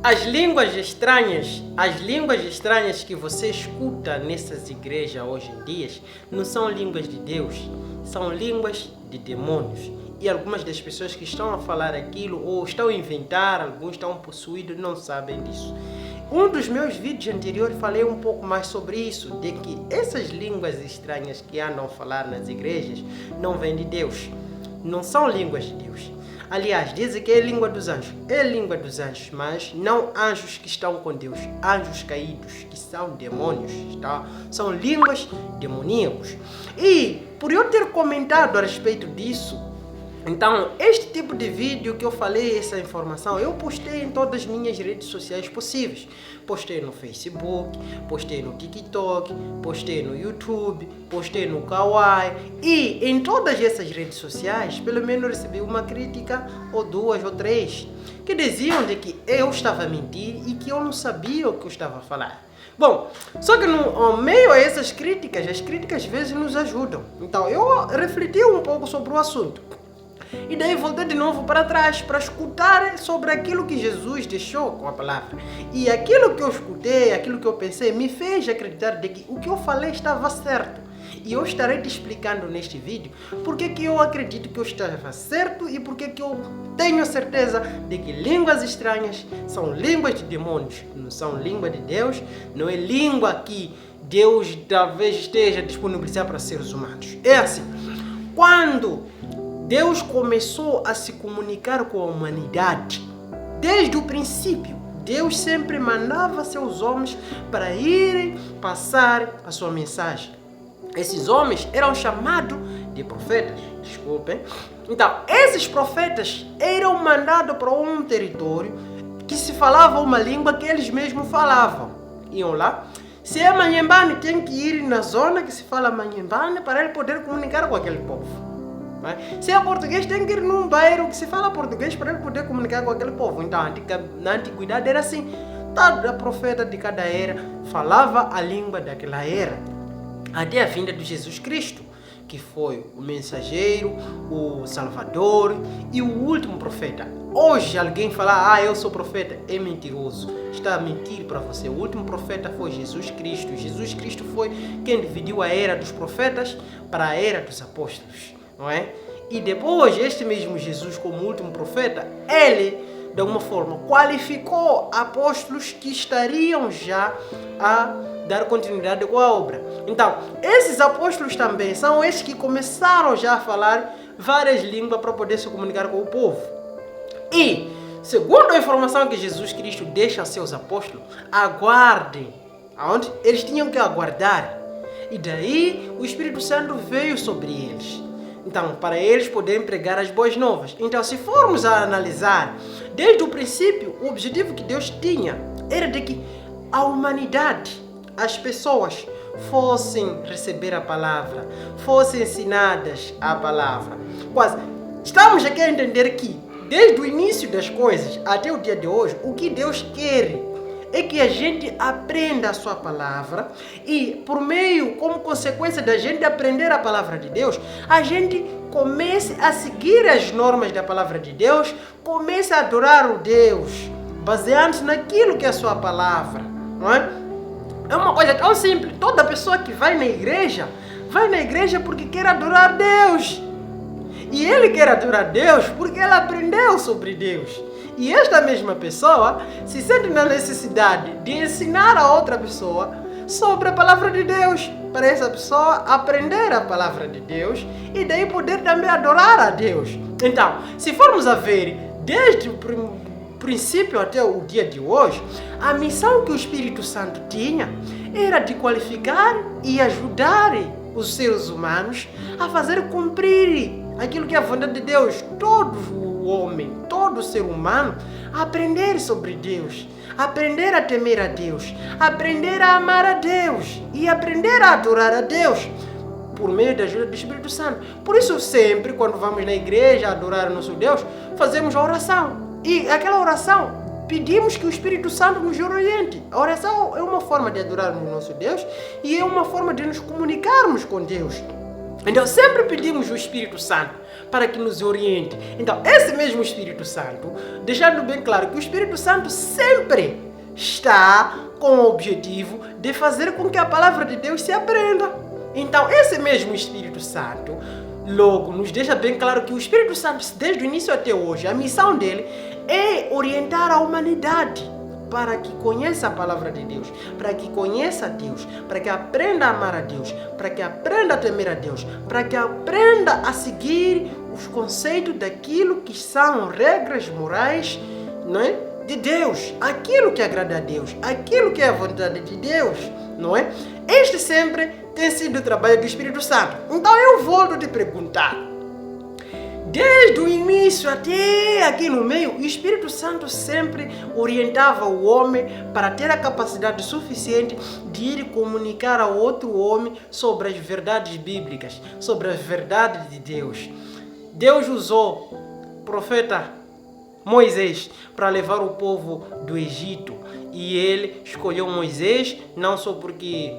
As línguas estranhas que você escuta nessas igrejas hoje em dia não são línguas de Deus, são línguas de demônios. E algumas das pessoas que estão a falar aquilo ou estão a inventar, alguns estão possuídos, não sabem disso. Um dos meus vídeos anteriores falei um pouco mais sobre isso, de que essas línguas estranhas que andam a falar nas igrejas não vêm de Deus, não são línguas de Deus. Aliás, dizem que é língua dos anjos. É língua dos anjos, mas não anjos que estão com Deus. Anjos caídos, que são demônios. Tá? São línguas demoníacos. E, por eu ter comentado a respeito disso, então, este tipo de vídeo que eu falei, essa informação, eu postei em todas as minhas redes sociais possíveis. Postei no Facebook, postei no TikTok, postei no YouTube, postei no Kawaii. E em todas essas redes sociais, pelo menos recebi uma crítica, ou duas, ou três, que diziam de que eu estava a mentir e que eu não sabia o que eu estava a falar. Bom, só que no meio a essas críticas, as críticas às vezes nos ajudam. Então, eu refleti um pouco sobre o assunto. E daí voltei de novo para trás para escutar sobre aquilo que Jesus deixou com a palavra. E aquilo que eu escutei, aquilo que eu pensei, me fez acreditar de que o que eu falei estava certo. E eu estarei te explicando neste vídeo porque que eu acredito que eu estava certo e porque que eu tenho a certeza de que línguas estranhas são línguas de demônios, não são língua de Deus, não é língua que Deus talvez esteja disponibilizar para seres humanos. É assim, quando Deus começou a se comunicar com a humanidade, desde o princípio, Deus sempre mandava seus homens para irem passar a sua mensagem. Esses homens eram chamados de profetas, desculpem. Então, esses profetas eram mandados para um território que se falava uma língua que eles mesmos falavam. Iam lá. Se é Manhembane, tem que ir na zona que se fala Manhembane para ele poder comunicar com aquele povo. Se é português, tem que ir num bairro que se fala português para ele poder comunicar com aquele povo. Então, na antiguidade era assim. Cada profeta de cada era falava a língua daquela era. Até a vinda de Jesus Cristo, que foi o mensageiro, o salvador e o último profeta. Hoje alguém falar, eu sou profeta, é mentiroso. Está a mentir para você. O último profeta foi Jesus Cristo. Jesus Cristo foi quem dividiu a era dos profetas para a era dos apóstolos. Não é? E depois, este mesmo Jesus, como último profeta, ele, de alguma forma, qualificou apóstolos que estariam já a dar continuidade com a obra. Então, esses apóstolos também são esses que começaram já a falar várias línguas para poder se comunicar com o povo. E, segundo a informação que Jesus Cristo deixa a seus apóstolos, aguardem. Aonde? Eles tinham que aguardar. E daí, o Espírito Santo veio sobre eles. Então, para eles poderem pregar as boas novas. Então, se formos a analisar, desde o princípio, o objetivo que Deus tinha era de que a humanidade, as pessoas, fossem receber a palavra, fossem ensinadas a palavra. Quase, estamos aqui a entender que, desde o início das coisas até o dia de hoje, o que Deus quer é que a gente aprenda a sua palavra e, por meio, como consequência da gente aprender a palavra de Deus, a gente comece a seguir as normas da palavra de Deus, comece a adorar o Deus, baseando-se naquilo que é a sua palavra, não é? É uma coisa tão simples. Toda pessoa que vai na igreja porque quer adorar Deus. E ele quer adorar Deus porque ela aprendeu sobre Deus. E esta mesma pessoa se sente na necessidade de ensinar a outra pessoa sobre a palavra de Deus, para essa pessoa aprender a palavra de Deus e daí poder também adorar a Deus. Então, se formos a ver desde o princípio até o dia de hoje, a missão que o Espírito Santo tinha era de qualificar e ajudar os seres humanos a fazer cumprir aquilo que é a vontade de Deus. Todo o homem, todo ser humano, aprender sobre Deus, aprender a temer a Deus, aprender a amar a Deus e aprender a adorar a Deus por meio da ajuda do Espírito Santo. Por isso sempre, quando vamos na igreja adorar o nosso Deus, fazemos a oração. E aquela oração, pedimos que o Espírito Santo nos oriente. A oração é uma forma de adorar o nosso Deus e é uma forma de nos comunicarmos com Deus. Então sempre pedimos o Espírito Santo para que nos oriente. Então esse mesmo Espírito Santo, deixando bem claro que o Espírito Santo sempre está com o objetivo de fazer com que a palavra de Deus se aprenda. Então esse mesmo Espírito Santo logo nos deixa bem claro que o Espírito Santo, desde o início até hoje, a missão dele é orientar a humanidade para que conheça a palavra de Deus, para que conheça Deus, para que aprenda a amar a Deus, para que aprenda a temer a Deus, para que aprenda a seguir os conceitos daquilo que são regras morais, não é? De Deus, aquilo que agrada a Deus, aquilo que é a vontade de Deus, não é? Este sempre tem sido o trabalho do Espírito Santo. Então eu volto a te perguntar, desde o início até aqui no meio, o Espírito Santo sempre orientava o homem para ter a capacidade suficiente de ir comunicar ao outro homem sobre as verdades bíblicas, sobre as verdades de Deus. Deus usou o profeta Moisés para levar o povo do Egito, e ele escolheu Moisés não só porque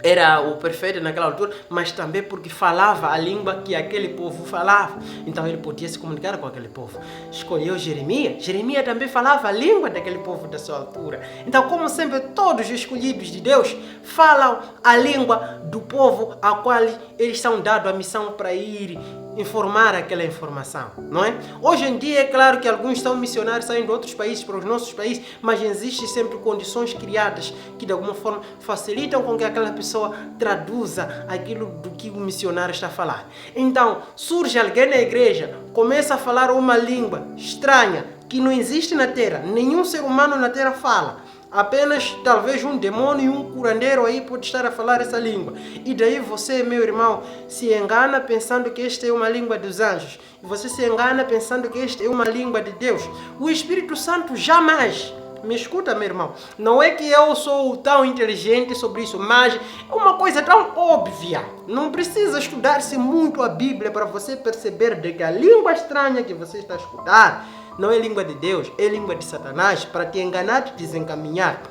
era o perfeito naquela altura, mas também porque falava a língua que aquele povo falava. Então ele podia se comunicar com aquele povo. Escolheu Jeremias. Jeremias também falava a língua daquele povo da sua altura. Então, como sempre, todos os escolhidos de Deus falam a língua do povo a qual eles são dados a missão para ir informar aquela informação, não é? Hoje em dia é claro que alguns são missionários saindo de outros países para os nossos países, mas existem sempre condições criadas que de alguma forma facilitam com que aquela pessoa traduza aquilo do que o missionário está a falar. Então, surge alguém na igreja, começa a falar uma língua estranha que não existe na terra, nenhum ser humano na terra fala. Apenas talvez um demônio e um curandeiro aí pode estar a falar essa língua. E daí você, meu irmão, se engana pensando que esta é uma língua dos anjos. E você se engana pensando que esta é uma língua de Deus. O Espírito Santo jamais... Me escuta, meu irmão. Não é que eu sou tão inteligente sobre isso, mas é uma coisa tão óbvia. Não precisa estudar-se muito a Bíblia para você perceber de que a língua estranha que você está a escutar não é língua de Deus, é língua de Satanás para te enganar, te desencaminhar.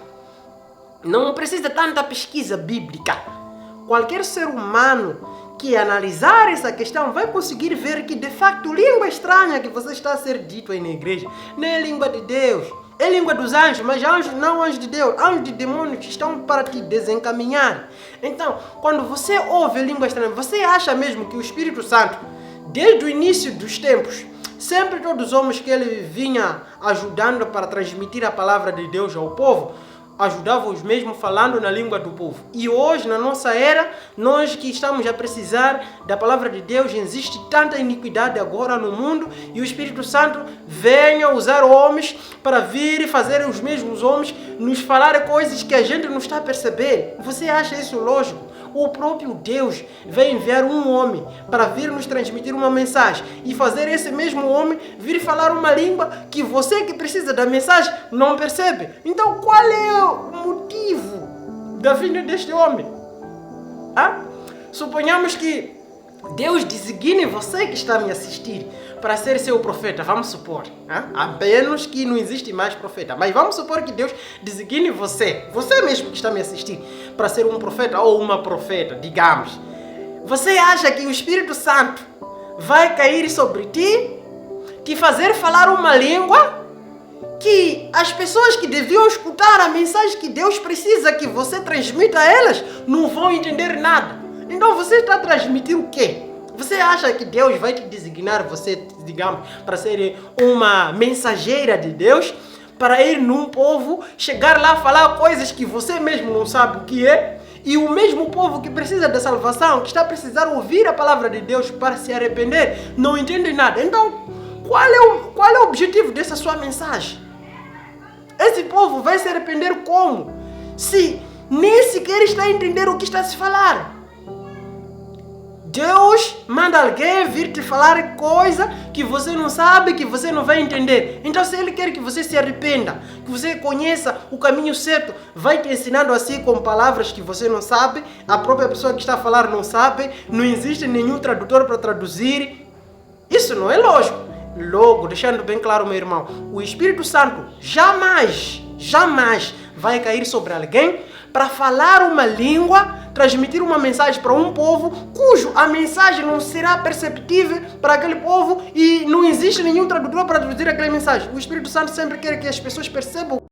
Não precisa tanta pesquisa bíblica. Qualquer ser humano que analisar essa questão vai conseguir ver que de facto língua estranha que você está a ser dito aí na igreja não é língua de Deus. É língua dos anjos, mas anjos não anjos de Deus, anjos de demônios que estão para te desencaminhar. Então, quando você ouve língua estranha, você acha mesmo que o Espírito Santo, desde o início dos tempos, sempre todos os homens que ele vinha ajudando para transmitir a palavra de Deus ao povo, ajudavam os mesmos falando na língua do povo. E hoje, na nossa era, nós que estamos a precisar da palavra de Deus, existe tanta iniquidade agora no mundo, e o Espírito Santo vem a usar homens para vir e fazer os mesmos homens nos falar coisas que a gente não está a perceber. Você acha isso lógico? O próprio Deus vai enviar um homem para vir nos transmitir uma mensagem e fazer esse mesmo homem vir falar uma língua que você que precisa da mensagem não percebe. Então qual é o motivo da vinda deste homem? Suponhamos que Deus designe você que está a me assistir para ser seu profeta, vamos supor, a menos que não existe mais profeta, mas vamos supor que Deus designe você mesmo que está a me assistir, para ser um profeta ou uma profeta, digamos. Você acha que o Espírito Santo vai cair sobre ti, te fazer falar uma língua que as pessoas que deviam escutar a mensagem que Deus precisa que você transmita a elas não vão entender nada? Então você está a transmitir o quê? Você acha que Deus vai te designar você, digamos, para ser uma mensageira de Deus, para ir num povo, chegar lá, falar coisas que você mesmo não sabe o que é, e o mesmo povo que precisa da salvação, que está a precisar ouvir a palavra de Deus para se arrepender, não entende nada? Então, qual é o objetivo dessa sua mensagem? Esse povo vai se arrepender como? Se nem sequer está a entender o que está a se falar. Deus manda alguém vir te falar coisa que você não sabe, que você não vai entender. Então, se Ele quer que você se arrependa, que você conheça o caminho certo, vai te ensinando assim com palavras que você não sabe, a própria pessoa que está a falar não sabe, não existe nenhum tradutor para traduzir. Isso não é lógico. Logo, deixando bem claro, meu irmão, o Espírito Santo jamais vai cair sobre alguém para falar uma língua transmitir uma mensagem para um povo cujo a mensagem não será perceptível para aquele povo e não existe nenhum tradutor para traduzir aquela mensagem. O Espírito Santo sempre quer que as pessoas percebam